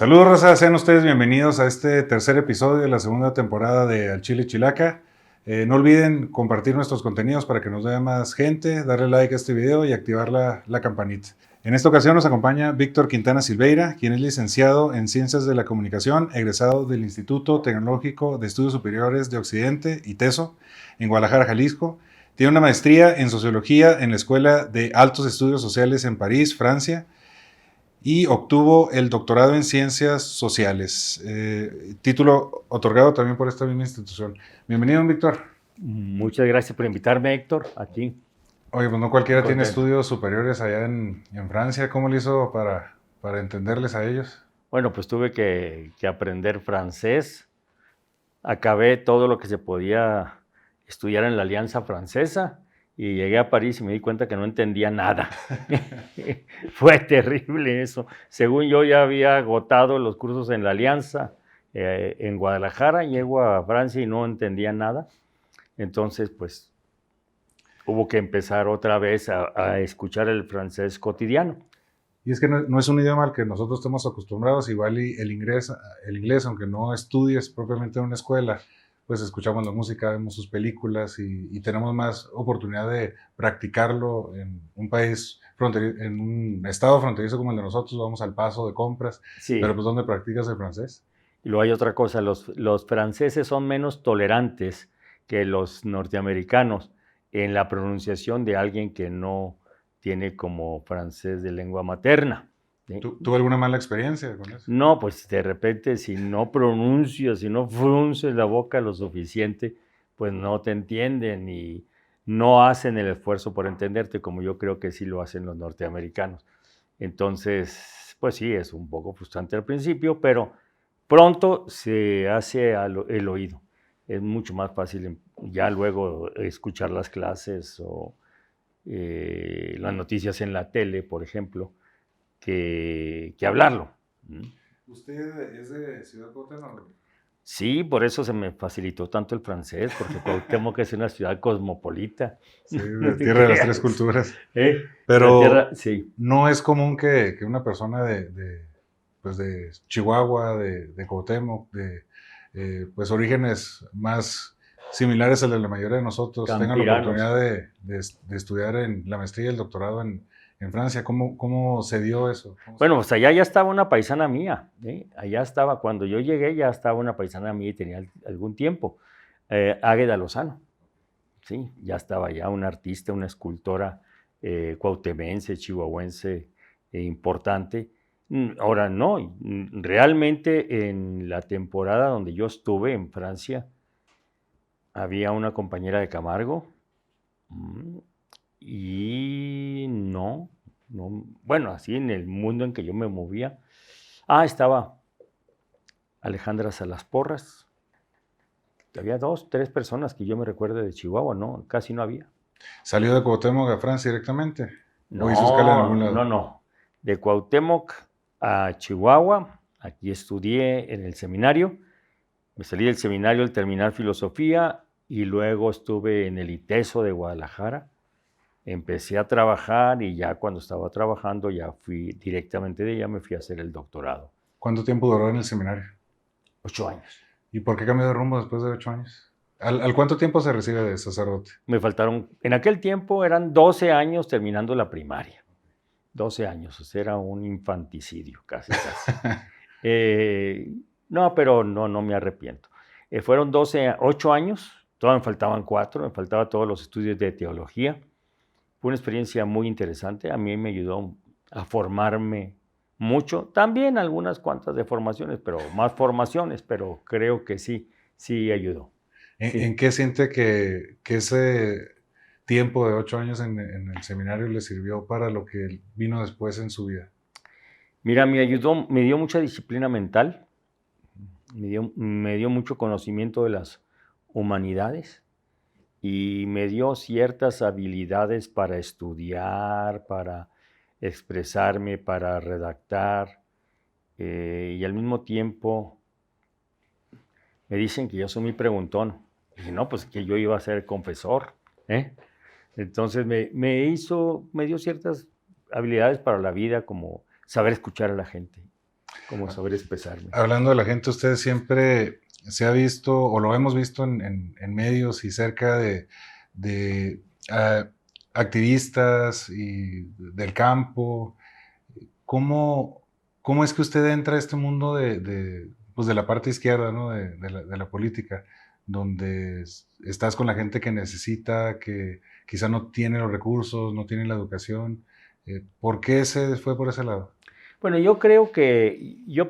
Saludos, raza, sean ustedes bienvenidos a este tercer episodio de la segunda temporada de Al Chile Chilaca. No olviden compartir nuestros contenidos para que nos vea más gente, darle like a este video y activar la campanita. En esta ocasión nos acompaña Víctor Quintana Silveira, quien es licenciado en Ciencias de la Comunicación, egresado del Instituto Tecnológico de Estudios Superiores de Occidente, ITESO, en Guadalajara, Jalisco. Tiene una maestría en Sociología en la Escuela de Altos Estudios Sociales en París, Francia, y obtuvo el doctorado en Ciencias Sociales, título otorgado también por esta misma institución. Bienvenido, Víctor. Muchas gracias por invitarme, Héctor, aquí. Oye, pues no cualquiera tiene estudios superiores allá en Francia. ¿Cómo le hizo para entenderles a ellos? Bueno, pues tuve que aprender francés. Acabé todo lo que se podía estudiar en la Alianza Francesa y llegué a París y me di cuenta que no entendía nada. Fue terrible eso. Según yo ya había agotado los cursos en la Alianza en Guadalajara, llego a Francia y no entendía nada. Entonces, pues, hubo que empezar otra vez a escuchar el francés cotidiano. Y es que no es un idioma al que nosotros estamos acostumbrados, igual y el inglés, aunque no estudies propiamente en una escuela, pues escuchamos la música, vemos sus películas y tenemos más oportunidad de practicarlo en un país en un estado fronterizo como el de nosotros. Vamos al paso de compras, sí. Pero pues ¿dónde practicas el francés? Y luego hay otra cosa, los franceses son menos tolerantes que los norteamericanos en la pronunciación de alguien que no tiene como francés de lengua materna. ¿Sí? ¿Tuvo alguna mala experiencia con eso? No, pues de repente si no pronuncias, si no frunces la boca lo suficiente, pues no te entienden y no hacen el esfuerzo por entenderte como yo creo que sí lo hacen los norteamericanos. Entonces, pues sí, es un poco frustrante al principio, pero pronto se hace el oído. Es mucho más fácil ya luego escuchar las clases o las noticias en la tele, por ejemplo, que hablarlo. ¿Usted es de Ciudad Cuauhtémoc? Sí, por eso se me facilitó tanto el francés, porque Cuauhtémoc es una ciudad cosmopolita. Sí, de tierra de las tres culturas. Pero tierra, sí. No es común que una persona pues de Chihuahua, de Cuauhtémoc, pues orígenes más similares a la mayoría de nosotros, tengan la oportunidad de estudiar en la maestría y el doctorado en Francia. ¿Cómo se dio eso? Bueno, pues allá ya estaba una paisana mía, ¿sí? Allá estaba, cuando yo llegué ya estaba una paisana mía y tenía algún tiempo, Águeda Lozano, ¿sí? Ya estaba ya una artista, una escultora cuauhtemense, chihuahuense importante. Ahora no, realmente en la temporada donde yo estuve en Francia, había una compañera de Camargo y no, bueno, así en el mundo en que yo me movía. Estaba Alejandra Salas Porras. Había 2, 3 personas que yo me recuerdo de Chihuahua, no, casi no había. ¿Salió de Cuauhtémoc a Francia directamente? No, ¿o hizo escala en algún lado? No. De Cuauhtémoc a Chihuahua, aquí estudié en el seminario. Me salí del seminario al terminar filosofía y luego estuve en el ITESO de Guadalajara. Empecé a trabajar y ya cuando estaba trabajando ya fui directamente de ella, me fui a hacer el doctorado. ¿Cuánto tiempo duró en el seminario? 8 años. ¿Y por qué cambió de rumbo después de 8 años? ¿Al cuánto tiempo se recibe de sacerdote? Me faltaron, en aquel tiempo eran 12 años terminando la primaria. 12 años, o sea, era un infanticidio casi. No, pero no me arrepiento. Fueron 8 años, todavía me faltaban 4, me faltaban todos los estudios de teología. Fue una experiencia muy interesante, a mí me ayudó a formarme mucho, también algunas cuantas deformaciones, pero más formaciones, pero creo que sí ayudó. ¿En qué siente que ese tiempo de 8 años en el seminario le sirvió para lo que vino después en su vida? Mira, me dio mucha disciplina mental, me dio mucho conocimiento de las humanidades y me dio ciertas habilidades para estudiar, para expresarme, para redactar, y al mismo tiempo me dicen que yo soy muy preguntón. Y dije, no, pues que yo iba a ser confesor, ¿eh? Entonces me dio ciertas habilidades para la vida, como saber escuchar a la gente. como saber expresarme. Hablando de la gente, usted siempre se ha visto, o lo hemos visto en medios y cerca de ah, activistas y del campo. ¿Cómo, cómo es que usted entra a este mundo pues de la parte izquierda, ¿no? De la política, donde estás con la gente que necesita, que quizá no tiene los recursos, no tiene la educación? ¿Por qué se fue por ese lado? Bueno, yo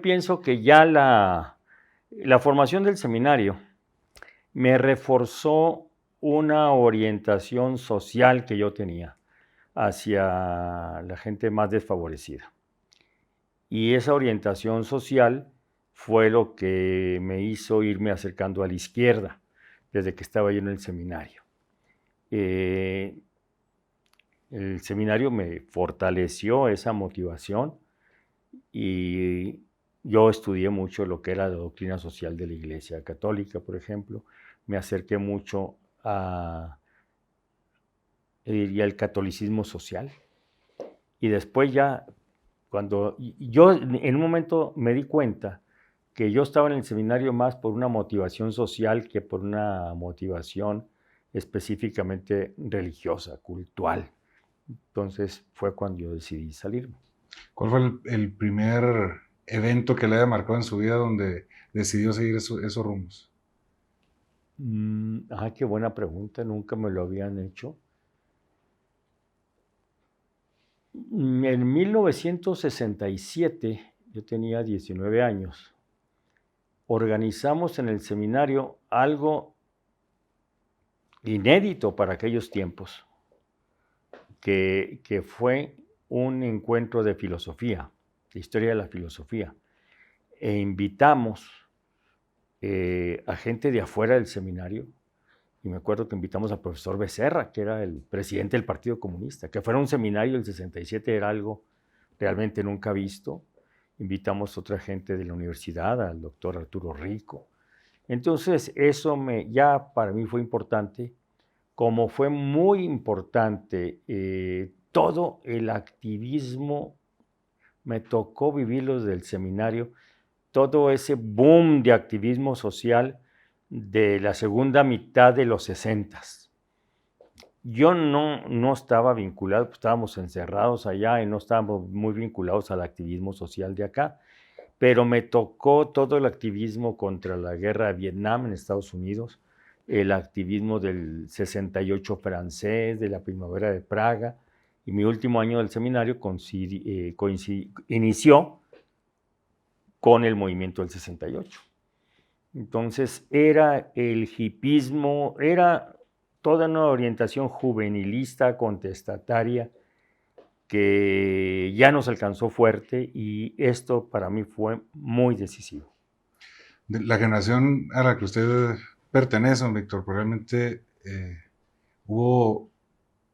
pienso que ya la formación del seminario me reforzó una orientación social que yo tenía hacia la gente más desfavorecida. Y esa orientación social fue lo que me hizo irme acercando a la izquierda desde que estaba yo en el seminario. El seminario me fortaleció esa motivación y yo estudié mucho lo que era la doctrina social de la Iglesia Católica, por ejemplo. Me acerqué mucho al catolicismo social. Y después ya, cuando yo en un momento me di cuenta que yo estaba en el seminario más por una motivación social que por una motivación específicamente religiosa, cultural. Entonces fue cuando yo decidí salirme. ¿Cuál fue el primer evento que le haya marcado en su vida donde decidió seguir esos rumos? Qué buena pregunta, nunca me lo habían hecho. En 1967, yo tenía 19 años, organizamos en el seminario algo inédito para aquellos tiempos, que fue un encuentro de filosofía, de historia de la filosofía, e invitamos a gente de afuera del seminario, y me acuerdo que invitamos al profesor Becerra, que era el presidente del Partido Comunista, que fuera un seminario del 67 era algo realmente nunca visto. Invitamos a otra gente de la universidad, al doctor Arturo Rico. Entonces eso ya para mí fue importante, como fue muy importante todo el activismo, me tocó vivirlo desde el seminario, todo ese boom de activismo social de la segunda mitad de los 60s. Yo no estaba vinculado, pues estábamos encerrados allá y no estábamos muy vinculados al activismo social de acá, pero me tocó todo el activismo contra la guerra de Vietnam en Estados Unidos, el activismo del 68 francés, de la primavera de Praga, y mi último año del seminario inició con el movimiento del 68. Entonces era el hipismo, era toda una orientación juvenilista, contestataria, que ya nos alcanzó fuerte y esto para mí fue muy decisivo. De la generación a la que usted pertenece, don Víctor, probablemente hubo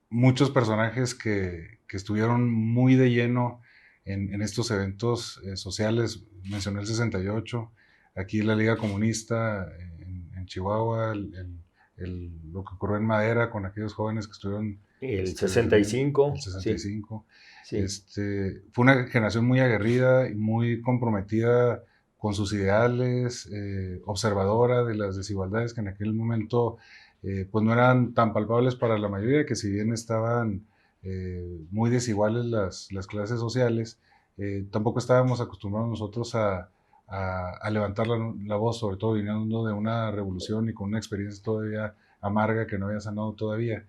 muchos personajes que estuvieron muy de lleno en estos eventos sociales. Mencioné el 68, aquí la Liga Comunista en Chihuahua, lo que ocurrió en Madera con aquellos jóvenes que estuvieron... El 65. El 65. Sí. Fue una generación muy aguerrida y muy comprometida con sus ideales, observadora de las desigualdades que en aquel momento pues no eran tan palpables para la mayoría, que si bien estaban muy desiguales las clases sociales, tampoco estábamos acostumbrados nosotros a levantar la voz, sobre todo viniendo de una revolución y con una experiencia todavía amarga que no había sanado todavía.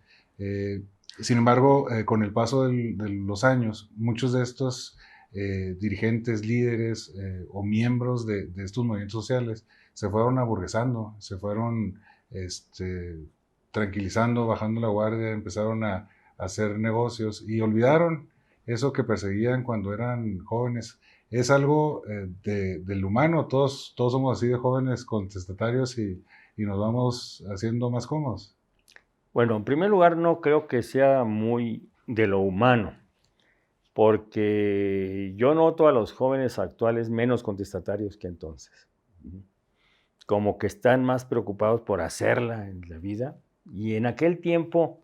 Sin embargo, con el paso de los años, muchos de estos dirigentes, líderes o miembros de estos movimientos sociales se fueron aburguesando, se fueron tranquilizando, bajando la guardia, empezaron a hacer negocios y olvidaron eso que perseguían cuando eran jóvenes. Es algo del humano, todos somos así de jóvenes contestatarios y nos vamos haciendo más cómodos. Bueno, en primer lugar no creo que sea muy de lo humano, porque yo noto a los jóvenes actuales menos contestatarios que entonces. Como que están más preocupados por hacerla en la vida. Y en aquel tiempo,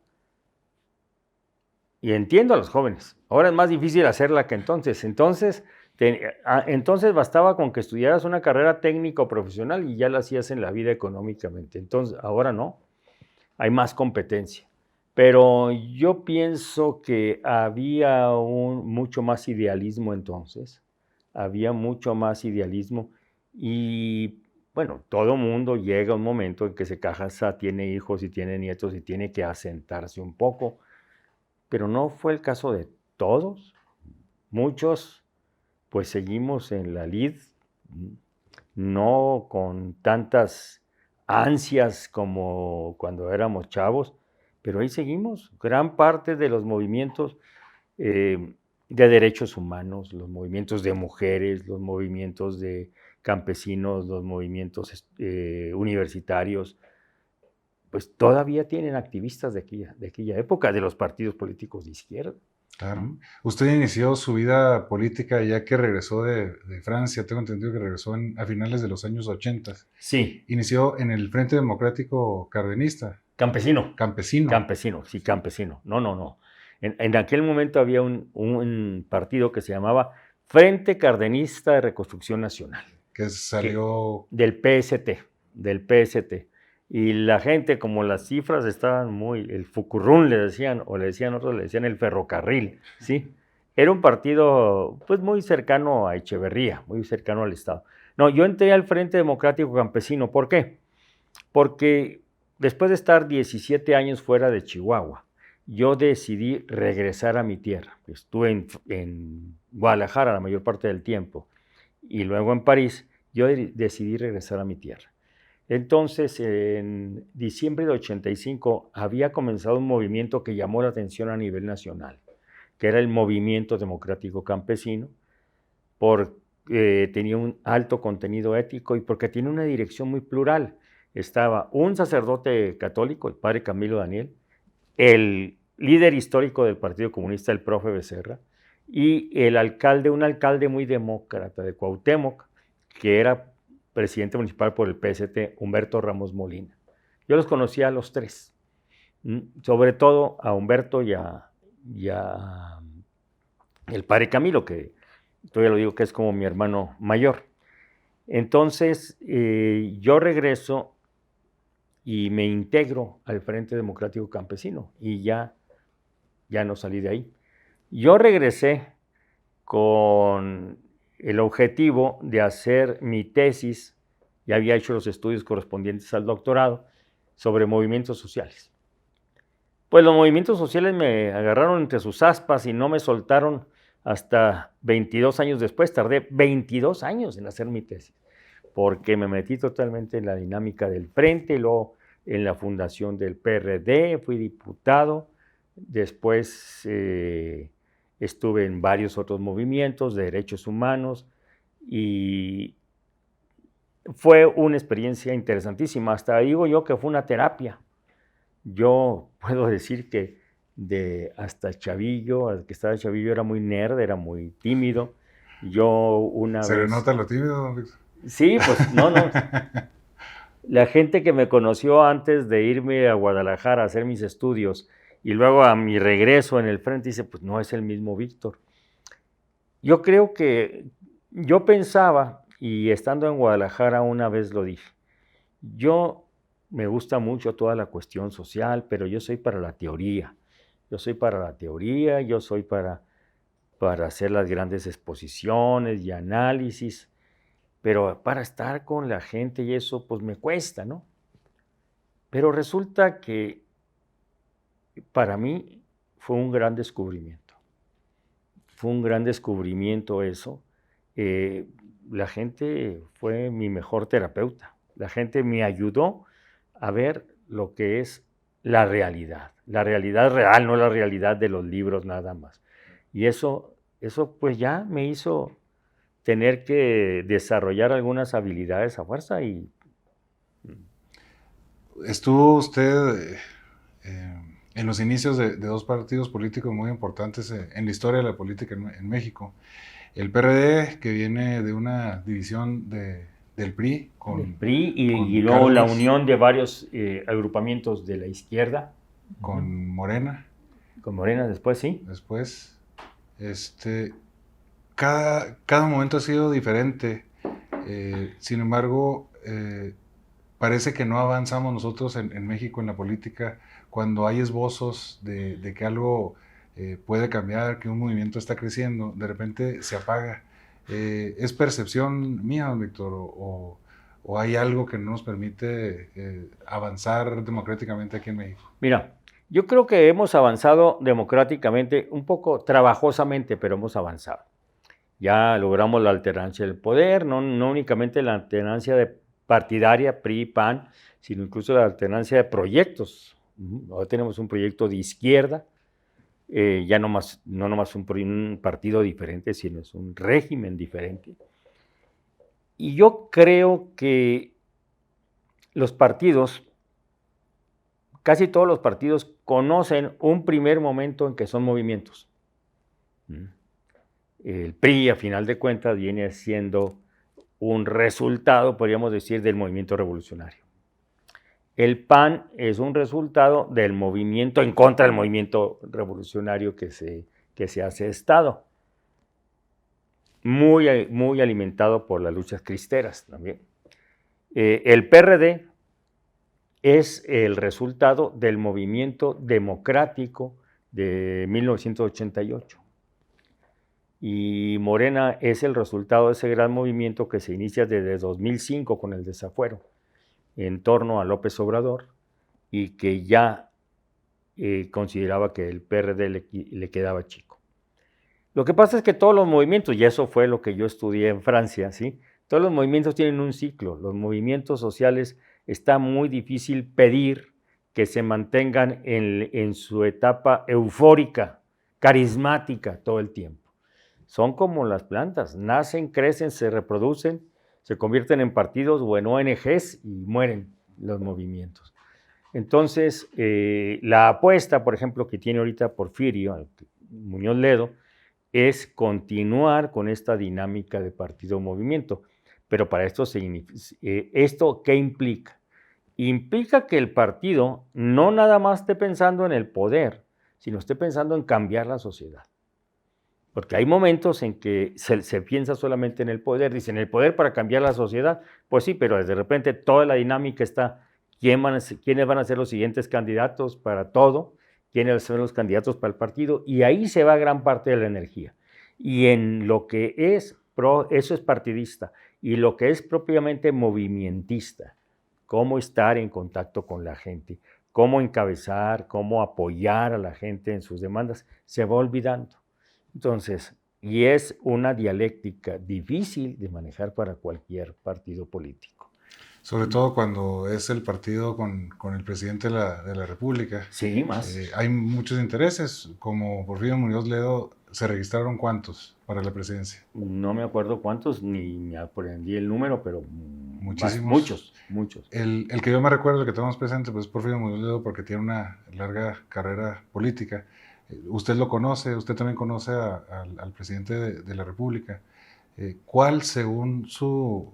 y entiendo a los jóvenes, ahora es más difícil hacerla que entonces. Entonces Entonces bastaba con que estudiaras una carrera técnica o profesional y ya la hacías en la vida económicamente. Entonces, ahora no, hay más competencia. Pero yo pienso que había mucho más idealismo entonces, había mucho más idealismo y bueno, todo mundo llega a un momento en que se casa, tiene hijos y tiene nietos y tiene que asentarse un poco, pero no fue el caso de todos. Muchos pues seguimos en la lid, no con tantas ansias como cuando éramos chavos, pero ahí seguimos. Gran parte de los movimientos de derechos humanos, los movimientos de mujeres, los movimientos de campesinos, los movimientos universitarios, pues todavía tienen activistas de aquella época, de los partidos políticos de izquierda. Claro. Usted inició su vida política ya que regresó de Francia, tengo entendido que regresó a finales de los años 80. Sí. Inició en el Frente Democrático Cardenista. Campesino. Campesino. Campesino, sí, campesino. No. En aquel momento había un partido que se llamaba Frente Cardenista de Reconstrucción Nacional. Que salió... Del PST. Y la gente, como las cifras estaban el fucurrún le decían, o le decían otros, le decían el ferrocarril, ¿sí? Era un partido, pues, muy cercano a Echeverría, muy cercano al Estado. No, yo entré al Frente Democrático Campesino, ¿por qué? Porque después de estar 17 años fuera de Chihuahua, yo decidí regresar a mi tierra. Estuve en Guadalajara la mayor parte del tiempo, y luego en París, yo decidí regresar a mi tierra. Entonces, en diciembre de 85 había comenzado un movimiento que llamó la atención a nivel nacional, que era el Movimiento Democrático Campesino, porque tenía un alto contenido ético y porque tiene una dirección muy plural. Estaba un sacerdote católico, el padre Camilo Daniel, el líder histórico del Partido Comunista, el profe Becerra, y un alcalde muy demócrata de Cuauhtémoc, que era presidente municipal por el PST, Humberto Ramos Molina. Yo los conocía a los tres, sobre todo a Humberto y a el padre Camilo, que todavía lo digo que es como mi hermano mayor. Entonces, yo regreso y me integro al Frente Democrático Campesino y ya no salí de ahí. Yo regresé con el objetivo de hacer mi tesis, ya había hecho los estudios correspondientes al doctorado, sobre movimientos sociales. Pues los movimientos sociales me agarraron entre sus aspas y no me soltaron hasta 22 años después. Tardé 22 años en hacer mi tesis, porque me metí totalmente en la dinámica del frente, y luego en la fundación del PRD, fui diputado, después estuve en varios otros movimientos de derechos humanos y fue una experiencia interesantísima. Hasta digo yo que fue una terapia. Yo puedo decir que hasta chavillo, al que estaba chavillo era muy nerd, era muy tímido. ¿Se le nota lo tímido, don Víctor? Sí, pues no. La gente que me conoció antes de irme a Guadalajara a hacer mis estudios y luego a mi regreso en el frente dice, pues no es el mismo Víctor. Yo creo que yo pensaba, y estando en Guadalajara una vez lo dije, me gusta mucho toda la cuestión social, pero yo soy para la teoría. Yo soy para hacer las grandes exposiciones y análisis, pero para estar con la gente y eso, pues me cuesta, ¿no? Pero resulta que para mí fue un gran descubrimiento. Fue un gran descubrimiento eso. La gente fue mi mejor terapeuta. La gente me ayudó a ver lo que es la realidad real, no la realidad de los libros nada más. Y eso pues ya me hizo tener que desarrollar algunas habilidades a fuerza y... Estuvo usted en los inicios de dos partidos políticos muy importantes en la historia de la política en México. El PRD, que viene de una división del PRI. El PRI y luego la unión de varios agrupamientos de la izquierda. Con Morena. Con Morena después, sí. Después, cada momento ha sido diferente. Sin embargo, parece que no avanzamos nosotros en México en la política cuando hay esbozos de que algo puede cambiar, que un movimiento está creciendo, de repente se apaga. ¿Es percepción mía, don Víctor, o hay algo que no nos permite avanzar democráticamente aquí en México? Mira, yo creo que hemos avanzado democráticamente, un poco trabajosamente, pero hemos avanzado. Ya logramos la alternancia del poder, no únicamente la alternancia partidaria, PRI, PAN, sino incluso la alternancia de proyectos. Ahora tenemos un proyecto de izquierda, ya no nomás un partido diferente, sino es un régimen diferente. Y yo creo que los partidos, casi todos los partidos conocen un primer momento en que son movimientos. El PRI, a final de cuentas, viene siendo un resultado, podríamos decir, del movimiento revolucionario. El PAN es un resultado del movimiento en contra del movimiento revolucionario que se hace Estado. Muy alimentado por las luchas cristeras también. El PRD es el resultado del movimiento democrático de 1988. Y Morena es el resultado de ese gran movimiento que se inicia desde 2005 con el desafuero en torno a López Obrador y que ya consideraba que el PRD le quedaba chico. Lo que pasa es que todos los movimientos, y eso fue lo que yo estudié en Francia, ¿sí? Todos los movimientos tienen un ciclo. Los movimientos sociales está muy difícil pedir que se mantengan en su etapa eufórica, carismática todo el tiempo. Son como las plantas, nacen, crecen, se reproducen, se convierten en partidos o en ONGs y mueren los movimientos. Entonces, la apuesta, por ejemplo, que tiene ahorita Porfirio Muñoz Ledo, es continuar con esta dinámica de partido-movimiento. Pero para esto, ¿esto qué implica? Implica que el partido no nada más esté pensando en el poder, sino esté pensando en cambiar la sociedad. Porque hay momentos en que se piensa solamente en el poder, dicen el poder para cambiar la sociedad, pues sí, pero de repente toda la dinámica está, quiénes van a ser los siguientes candidatos para todo, quiénes son los candidatos para el partido, y ahí se va gran parte de la energía. Y en lo que eso es partidista, y lo que es propiamente movimentista, cómo estar en contacto con la gente, cómo encabezar, cómo apoyar a la gente en sus demandas, se va olvidando. Entonces, y es una dialéctica difícil de manejar para cualquier partido político. Sobre todo cuando es el partido con el presidente de la República. Sí, más. Hay muchos intereses, como Porfirio Muñoz Ledo, ¿se registraron cuántos para la presidencia? No me acuerdo cuántos, ni me aprendí el número, pero muchísimos. Muchos. El que yo me recuerdo, el que tenemos presente, pues es Porfirio Muñoz Ledo, porque tiene una larga carrera política. Usted lo conoce, usted también conoce al presidente de la República. ¿Cuál, según su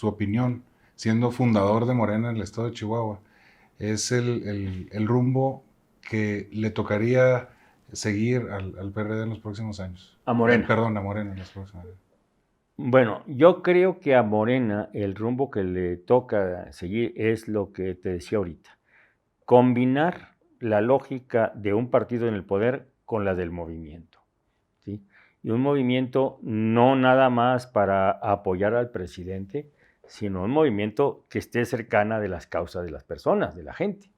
opinión, siendo fundador de Morena en el estado de Chihuahua, es el rumbo que le tocaría seguir al PRD en los próximos años? A Morena. Perdón, a Morena en los próximos años. Bueno, yo creo que a Morena el rumbo que le toca seguir es lo que te decía ahorita. Combinar la lógica de un partido en el poder con la del movimiento, ¿sí? Y un movimiento no nada más para apoyar al presidente, sino un movimiento que esté cercana de las causas de las personas, de la gente.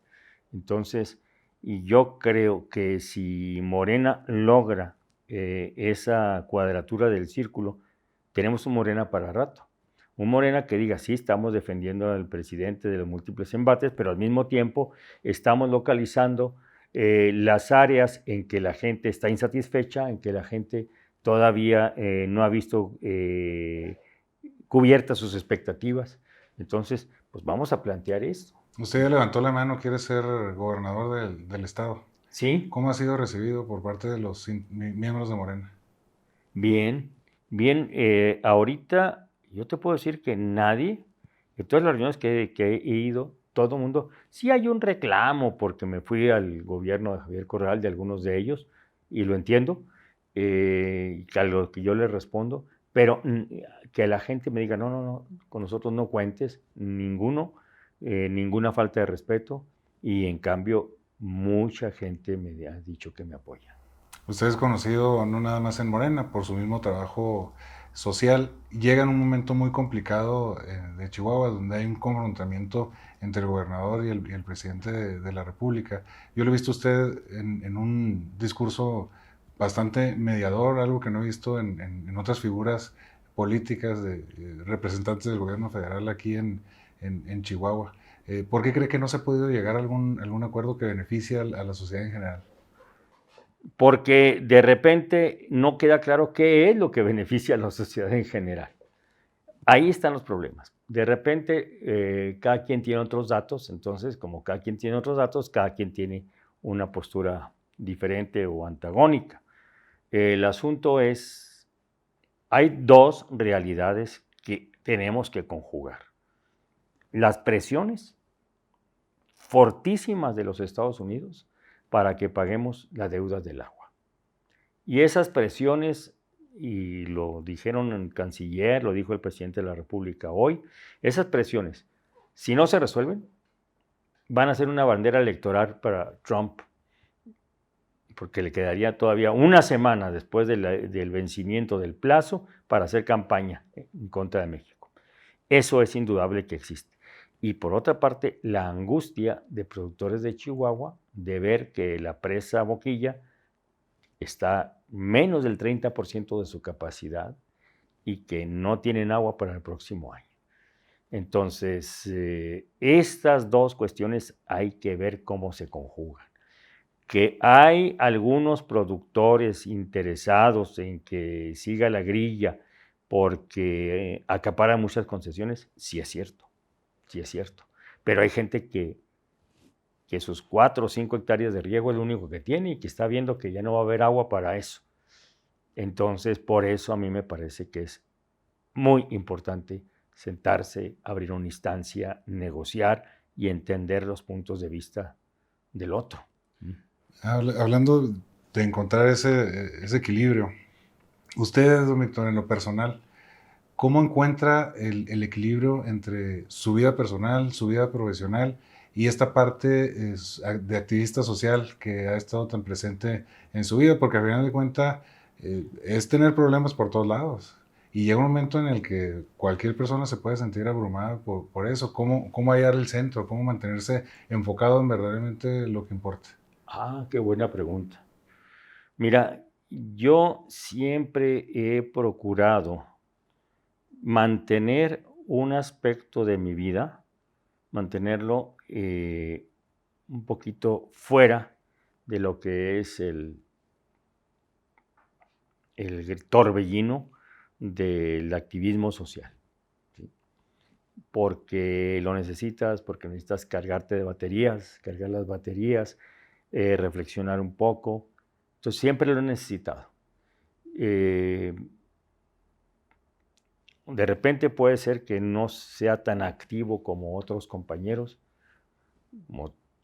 Entonces, y yo creo que si Morena logra esa cuadratura del círculo, tenemos un Morena para rato. Un Morena que diga, sí, estamos defendiendo al presidente de los múltiples embates, pero al mismo tiempo estamos localizando las áreas en que la gente está insatisfecha, en que la gente todavía no ha visto cubiertas sus expectativas. Entonces, pues vamos a plantear esto. Usted ya levantó la mano, quiere ser gobernador del estado. Sí. ¿Cómo ha sido recibido por parte de los miembros de Morena? Bien. Ahorita yo te puedo decir que nadie, en todas las reuniones que he ido, todo el mundo, sí hay un reclamo porque me fui al gobierno de Javier Corral de algunos de ellos, y lo entiendo, a lo que yo le respondo, pero que la gente me diga, no, no, no, con nosotros no cuentes, ninguna falta de respeto, y en cambio mucha gente me ha dicho que me apoya. Usted es conocido no nada más en Morena por su mismo trabajo social. Llega en un momento muy complicado de Chihuahua, donde hay un confrontamiento entre el gobernador y el presidente de la República. Yo lo he visto a usted en un discurso bastante mediador, algo que no he visto en otras figuras políticas de representantes del gobierno federal aquí en Chihuahua. ¿Por qué cree que no se ha podido llegar a algún acuerdo que beneficie a la sociedad en general? Porque de repente no queda claro qué es lo que beneficia a la sociedad en general. Ahí están los problemas. De repente cada quien tiene otros datos, entonces como cada quien tiene otros datos, cada quien tiene una postura diferente o antagónica. El asunto es, hay dos realidades que tenemos que conjugar. Las presiones fortísimas de los Estados Unidos para que paguemos la deuda del agua. Y esas presiones, y lo dijeron el canciller, lo dijo el presidente de la República hoy, esas presiones, si no se resuelven, van a ser una bandera electoral para Trump, porque le quedaría todavía una semana después del vencimiento del plazo para hacer campaña en contra de México. Eso es indudable que existe. Y por otra parte, la angustia de productores de Chihuahua de ver que la presa Boquilla está menos del 30% de su capacidad y que no tienen agua para el próximo año. Entonces, estas dos cuestiones hay que ver cómo se conjugan. Que hay algunos productores interesados en que siga la grilla porque acapara muchas concesiones, sí es cierto. Sí es cierto, pero hay gente que sus 4 o 5 hectáreas de riego es lo único que tiene y que está viendo que ya no va a haber agua para eso. Entonces, por eso a mí me parece que es muy importante sentarse, abrir una instancia, negociar y entender los puntos de vista del otro. Hablando de encontrar ese equilibrio, usted, don Víctor, en lo personal, ¿cómo encuentra el equilibrio entre su vida personal, su vida profesional y esta parte de activista social que ha estado tan presente en su vida? Porque al final de cuentas es tener problemas por todos lados. Y llega un momento en el que cualquier persona se puede sentir abrumada por eso. ¿Cómo hallar el centro? ¿Cómo mantenerse enfocado en verdaderamente lo que importa? Ah, qué buena pregunta. Mira, yo siempre he procurado mantener un aspecto de mi vida, mantenerlo un poquito fuera de lo que es el torbellino del activismo social, ¿sí? Porque lo necesitas, porque necesitas cargarte de baterías, cargar las baterías, reflexionar un poco. Entonces siempre lo he necesitado. De repente puede ser que no sea tan activo como otros compañeros,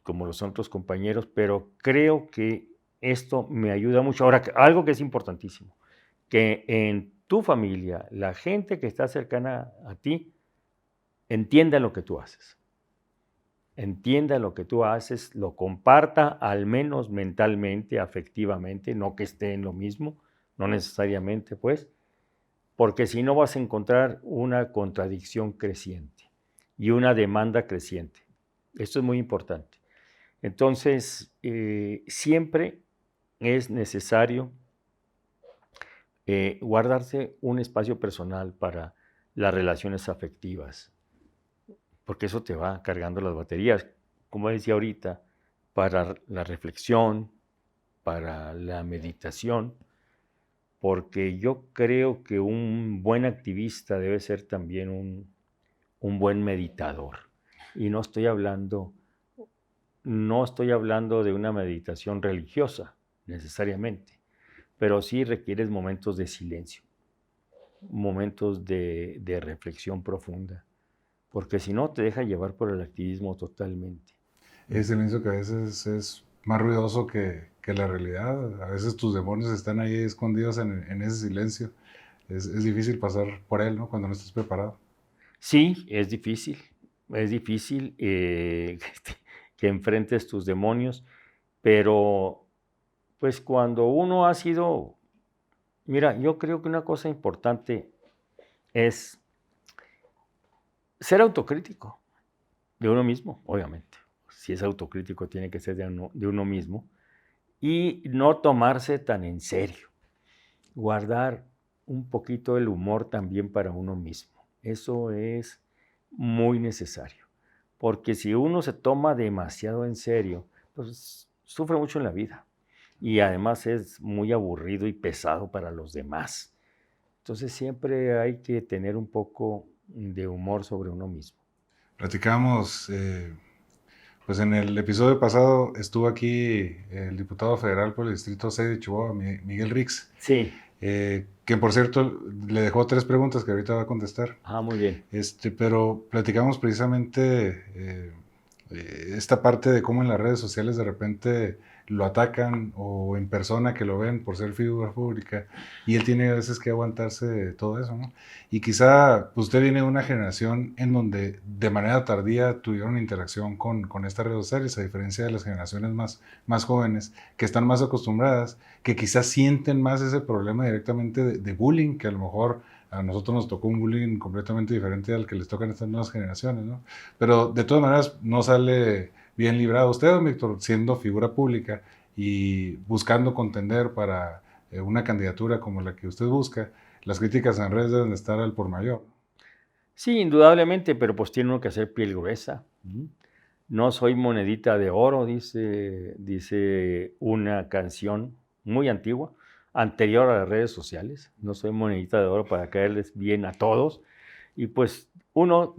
como los otros compañeros, pero creo que esto me ayuda mucho. Ahora, algo que es importantísimo, que en tu familia, la gente que está cercana a ti, entienda lo que tú haces. Entienda lo que tú haces, lo comparta al menos mentalmente, afectivamente, no que esté en lo mismo, no necesariamente, pues, porque si no vas a encontrar una contradicción creciente y una demanda creciente. Esto es muy importante. Entonces, siempre es necesario guardarse un espacio personal para las relaciones afectivas, porque eso te va cargando las baterías, como decía ahorita, para la reflexión, para la meditación, porque yo creo que un buen activista debe ser también un buen meditador. Y no estoy hablando de una meditación religiosa, necesariamente, pero sí requieres momentos de silencio, momentos de reflexión profunda, porque si no te deja llevar por el activismo totalmente. Ese silencio que a veces es más ruidoso que la realidad. A veces tus demonios están ahí escondidos en ese silencio. Es difícil pasar por él, ¿no? Cuando no estás preparado. Sí, es difícil que enfrentes tus demonios, pero pues cuando uno ha sido, mira, yo creo que una cosa importante es ser autocrítico de uno mismo, obviamente. Si es autocrítico tiene que ser de uno mismo y no tomarse tan en serio, guardar un poquito el humor también para uno mismo. Eso es muy necesario, porque si uno se toma demasiado en serio, pues sufre mucho en la vida y además es muy aburrido y pesado para los demás. Entonces siempre hay que tener un poco de humor sobre uno mismo. Platicamos, pues en el episodio pasado estuvo aquí el diputado federal por el Distrito 6 de Chihuahua, Miguel Rix, Sí. que por cierto le dejó 3 preguntas que ahorita va a contestar. Muy bien. Pero platicamos precisamente esta parte de cómo en las redes sociales de repente lo atacan o en persona que lo ven por ser figura pública y él tiene a veces que aguantarse de todo eso, ¿no? Y quizá usted viene de una generación en donde de manera tardía tuvieron interacción con estas redes sociales, a diferencia de las generaciones más jóvenes que están más acostumbradas, que quizás sienten más ese problema directamente de bullying, que a lo mejor a nosotros nos tocó un bullying completamente diferente al que les tocan estas nuevas generaciones, ¿no? Pero de todas maneras no sale bien librado usted, don Víctor, siendo figura pública y buscando contender para una candidatura como la que usted busca. Las críticas en redes deben estar al por mayor. Sí, indudablemente, pero pues tiene uno que hacer piel gruesa. No soy monedita de oro, dice una canción muy antigua, anterior a las redes sociales. No soy monedita de oro para caerles bien a todos. Y pues uno,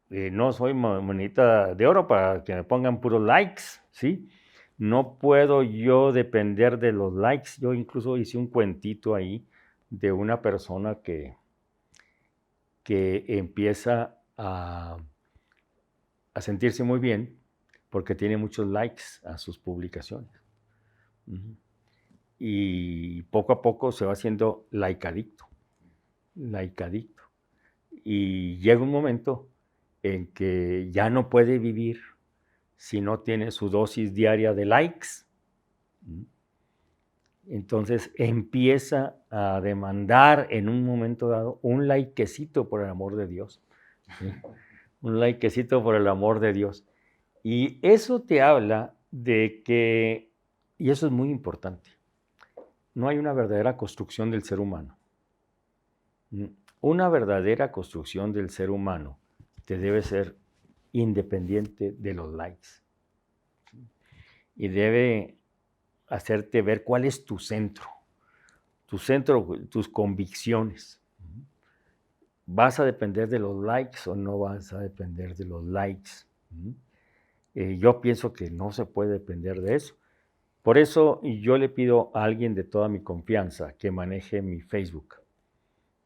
no soy monedita de oro para que me pongan puros likes, ¿sí? No puedo yo depender de los likes. Yo incluso hice un cuentito ahí de una persona que empieza a sentirse muy bien porque tiene muchos likes a sus publicaciones. Y poco a poco se va haciendo likeadicto. Y llega un momento en que ya no puede vivir si no tiene su dosis diaria de likes. Entonces empieza a demandar en un momento dado un likecito por el amor de Dios. ¿Sí? Un likecito por el amor de Dios. Y eso te habla de que, y eso es muy importante, no hay una verdadera construcción del ser humano. Una verdadera construcción del ser humano te debe ser independiente de los likes. Y debe hacerte ver cuál es tu centro, tus convicciones. ¿Vas a depender de los likes o no vas a depender de los likes? Yo pienso que no se puede depender de eso. Por eso yo le pido a alguien de toda mi confianza que maneje mi Facebook,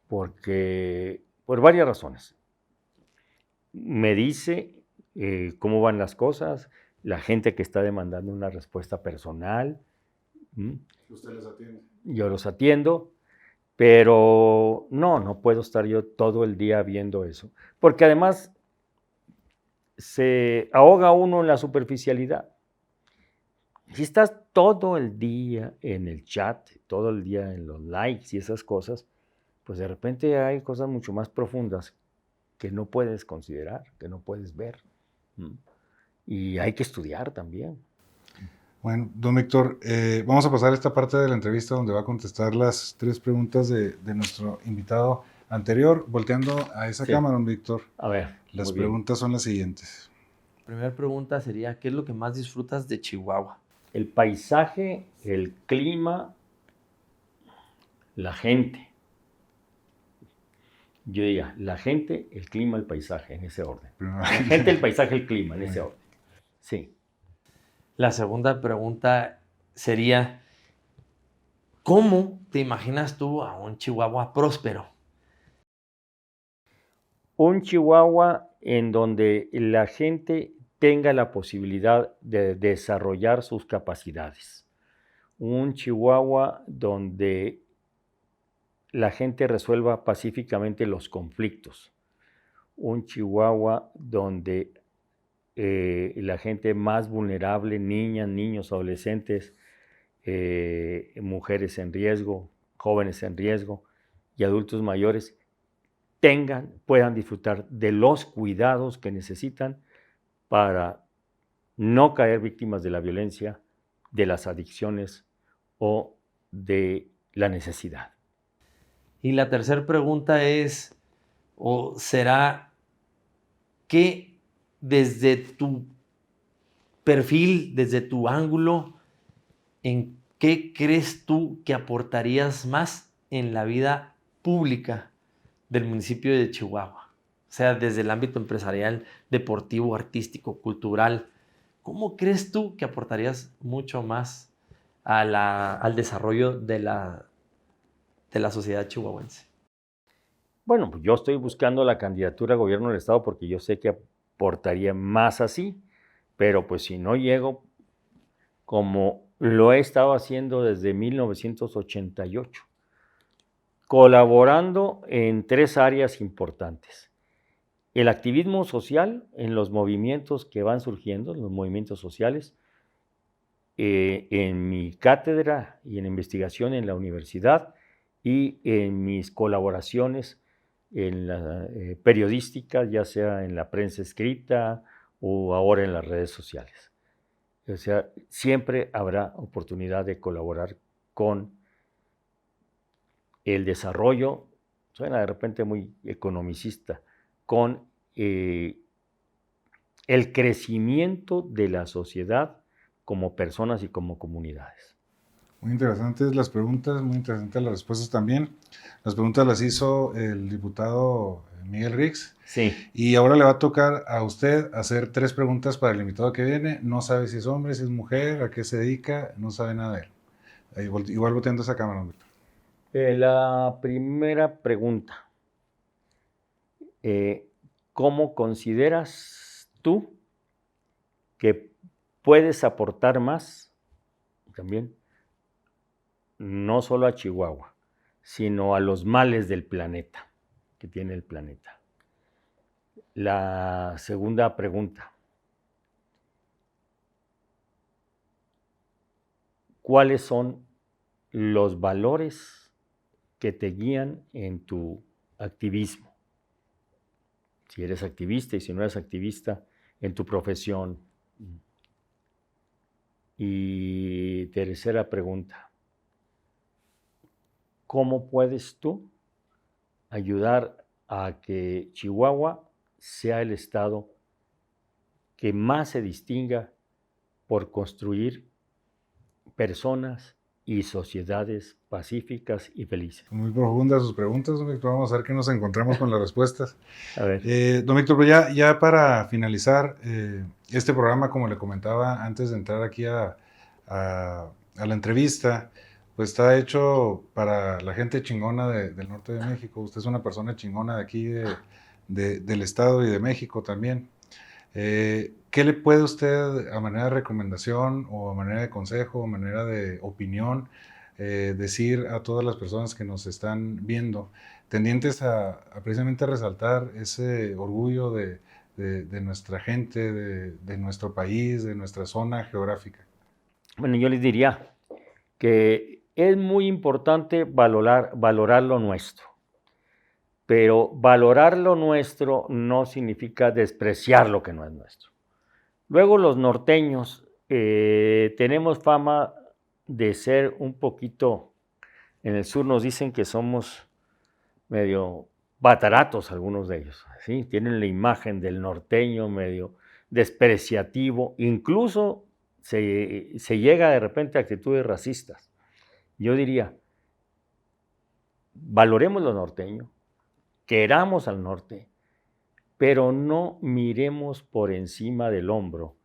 porque por varias razones. Me dice cómo van las cosas, la gente que está demandando una respuesta personal. ¿Usted los atiende? Yo los atiendo, pero no puedo estar yo todo el día viendo eso, porque además se ahoga uno en la superficialidad. Si estás todo el día en el chat, todo el día en los likes y esas cosas, pues de repente hay cosas mucho más profundas que no puedes considerar, que no puedes ver. Y hay que estudiar también. Bueno, don Víctor, vamos a pasar a esta parte de la entrevista donde va a contestar las 3 preguntas de nuestro invitado anterior. Volteando a esa cámara, don Víctor. A ver. Las preguntas son las siguientes. La primera pregunta sería, ¿qué es lo que más disfrutas de Chihuahua? El paisaje, el clima, la gente. Yo diría, la gente, el clima, el paisaje, en ese orden. La gente, el paisaje, el clima, en ese orden. Sí. La segunda pregunta sería, ¿cómo te imaginas tú a un Chihuahua próspero? Un Chihuahua en donde la gente tenga la posibilidad de desarrollar sus capacidades. Un Chihuahua donde la gente resuelva pacíficamente los conflictos. Un Chihuahua donde la gente más vulnerable, niñas, niños, adolescentes, mujeres en riesgo, jóvenes en riesgo y adultos mayores puedan disfrutar de los cuidados que necesitan para no caer víctimas de la violencia, de las adicciones o de la necesidad. Y la tercera pregunta es, o será que desde tu perfil, desde tu ángulo, ¿en qué crees tú que aportarías más en la vida pública del municipio de Chihuahua? O sea, desde el ámbito empresarial, deportivo, artístico, cultural. ¿Cómo crees tú que aportarías mucho más al desarrollo de la sociedad chihuahuense? Bueno, pues yo estoy buscando la candidatura a gobierno del estado porque yo sé que aportaría más así, pero pues si no llego, como lo he estado haciendo desde 1988, colaborando en 3 áreas importantes. El activismo social en los movimientos que van surgiendo, los movimientos sociales, en mi cátedra y en investigación en la universidad y en mis colaboraciones en la periodística, ya sea en la prensa escrita o ahora en las redes sociales. O sea, siempre habrá oportunidad de colaborar con el desarrollo, suena de repente muy economicista, con el crecimiento de la sociedad como personas y como comunidades. Muy interesantes las preguntas, muy interesantes las respuestas también. Las preguntas las hizo el diputado Miguel Rix. Sí. Y ahora le va a tocar a usted hacer 3 preguntas para el invitado que viene. No sabe si es hombre, si es mujer, a qué se dedica, no sabe nada de él. Igual volteando esa cámara, Víctor. La primera pregunta. ¿Cómo consideras tú que puedes aportar más también, no solo a Chihuahua, sino a los males del planeta, que tiene el planeta? La segunda pregunta. ¿Cuáles son los valores que te guían en tu activismo? Si eres activista y si no eres activista, en tu profesión. Y tercera pregunta. ¿Cómo puedes tú ayudar a que Chihuahua sea el estado que más se distinga por construir personas y sociedades pacíficas y felices? Muy profundas sus preguntas, don Víctor. Vamos a ver qué nos encontramos con las respuestas. A ver. Don Víctor, ya para finalizar, este programa, como le comentaba antes de entrar aquí a la entrevista, pues está hecho para la gente chingona del norte de México. Usted es una persona chingona de aquí, del estado y de México también. ¿Qué le puede usted, a manera de recomendación o a manera de consejo o a manera de opinión, decir a todas las personas que nos están viendo, tendientes a precisamente resaltar ese orgullo de nuestra gente, de nuestro país, de nuestra zona geográfica? Bueno, yo les diría que es muy importante valorar lo nuestro, pero valorar lo nuestro no significa despreciar lo que no es nuestro. Luego los norteños tenemos fama de ser un poquito, en el sur nos dicen que somos medio bataratos algunos de ellos, ¿sí? Tienen la imagen del norteño medio despreciativo, incluso se llega de repente a actitudes racistas. Yo diría, valoremos lo norteño, queramos al norte, pero no miremos por encima del hombro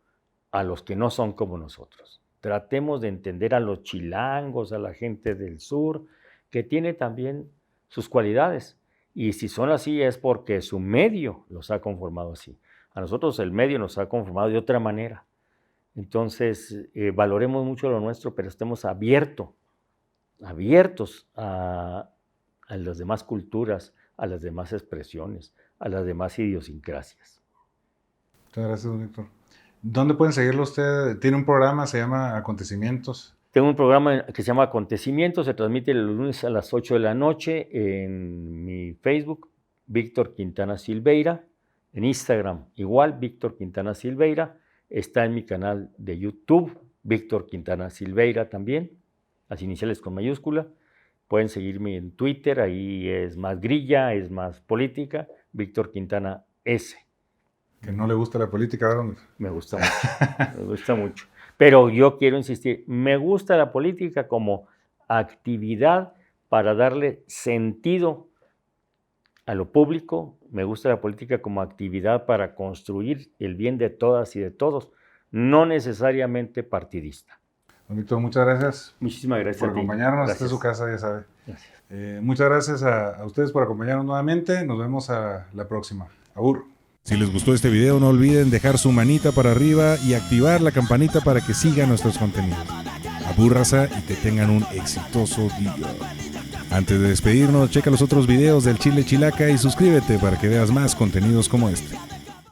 a los que no son como nosotros. Tratemos de entender a los chilangos, a la gente del sur, que tiene también sus cualidades, Y si son así es porque su medio los ha conformado así. A nosotros el medio nos ha conformado de otra manera. Entonces, valoremos mucho lo nuestro, pero estemos abiertos a las demás culturas, a las demás expresiones, a las demás idiosincrasias. Muchas gracias, don Víctor. ¿Dónde pueden seguirlo usted? Tiene un programa, se llama Acontecimientos. Tengo un programa que se llama Acontecimientos, se transmite los lunes a las 8 de la noche en mi Facebook, Víctor Quintana Silveira, en Instagram igual, Víctor Quintana Silveira, está en mi canal de YouTube, Víctor Quintana Silveira también, las iniciales con mayúscula. Pueden seguirme en Twitter, ahí es más grilla, es más política, Víctor Quintana S. Que no le gusta la política, ¿verdad? Me gusta mucho, me gusta mucho. Pero yo quiero insistir, me gusta la política como actividad para darle sentido a lo público, me gusta la política como actividad para construir el bien de todas y de todos, no necesariamente partidista. Don Víctor, muchas gracias. Muchísimas gracias por acompañarnos. Esta es su casa, ya sabe. Muchas gracias a ustedes por acompañarnos nuevamente. Nos vemos a la próxima. Abur. Si les gustó este video, no olviden dejar su manita para arriba y activar la campanita para que sigan nuestros contenidos. Abur, raza, y que tengan un exitoso día. Antes de despedirnos, checa los otros videos del Chile Chilaca y suscríbete para que veas más contenidos como este.